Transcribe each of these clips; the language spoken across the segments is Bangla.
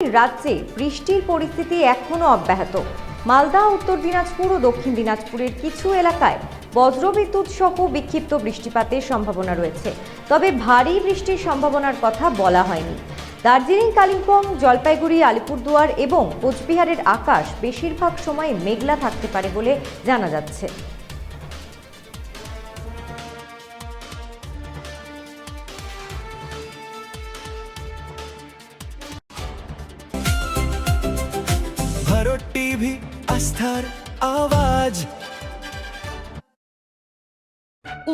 রাজ্যে বৃষ্টির পরিস্থিতি এখনো অব্যাহত। মালদা, উত্তর দিনাজপুর ও দক্ষিণ দিনাজপুরের কিছু এলাকায় বজ্রবিদ্যুৎ সহ বিক্ষিপ্ত বৃষ্টিপাতের সম্ভাবনা রয়েছে, তবে ভারী বৃষ্টির সম্ভাবনার কথা বলা হয়নি। দার্জিলিং, কালিম্পং, জলপাইগুড়ি, আলিপুরদুয়ার এবং কোচবিহারের আকাশ বেশিরভাগ সময় মেঘলা থাকতে পারে বলে জানা যাচ্ছে। ভারত টিভি, আস্থার আওয়াজ।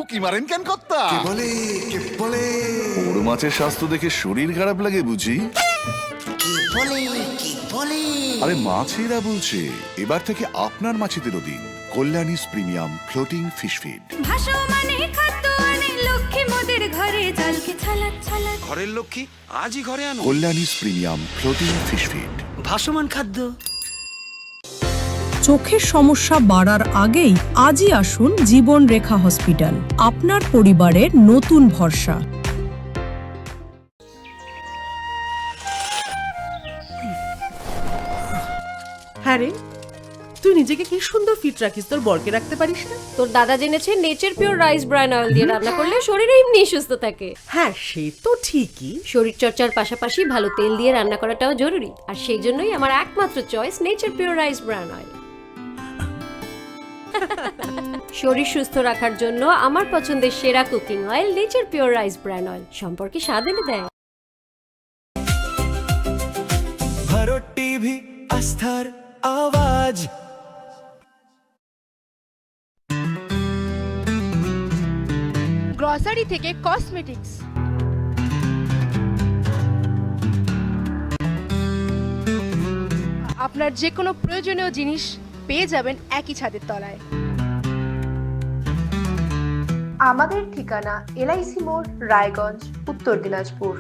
উকি মারেন কেন কর্তা? কে বলে বড় মাছের স্বাস্থ্য দেখে শরীর খারাপ লাগে বুঝি? কি বলে আরে মাছেরা বলছে এবার থেকে আপনার মাছেদেরও দিন কল্যাণীস প্রিমিয়াম ফ্লোটিং ফিশ ফিড। ভাসমানে খাদ্য আনে লক্ষ্মী মোদের ঘরে, জলকে ছালাক ছালাক। ঘরের লক্ষ্মী আজই ঘরে আনো কল্যাণীস প্রিমিয়াম ফ্লোটিং ফিশ ফিড। ভাসমান খাদ্য। চোখের সমস্যা বাড়ার আগেই আজই আসুন জীবন রেখা হসপিটাল, আপনার পরিবারের নতুন ভরসা। হ্যাঁ রে, তুই নিজেকে কি সুন্দর ফিট রাখিস, তোর বরকে রাখতে পারিস না? তোর দাদা জেনেছে nature pure rice bran oil দিয়ে রান্না করলে শরীর এমনি সুস্থ থাকে। হ্যাঁ, সে তো ঠিকই। শরীর চর্চার পাশাপাশি ভালো তেল দিয়ে রান্না করাটাও জরুরি, আর সেই জন্যই আমার একমাত্র choice nature pure rice bran oil. শরীর সুস্থ রাখার জন্য আমার পছন্দের সেরা cooking oil nature pure rice bran oil, সম্পর্কে স্বাদ এনে দেয়। ভারত টিভি, আস্থার আওয়াজ। গ্রসারি থেকে কসমেটিক্স, আপনার যে কোনো প্রয়োজনীয় জিনিস পেয়ে যাবেন একই ছাদের তলায়। আমাদের ঠিকানা LIC মোড়, রায়গঞ্জ, উত্তর দিনাজপুর।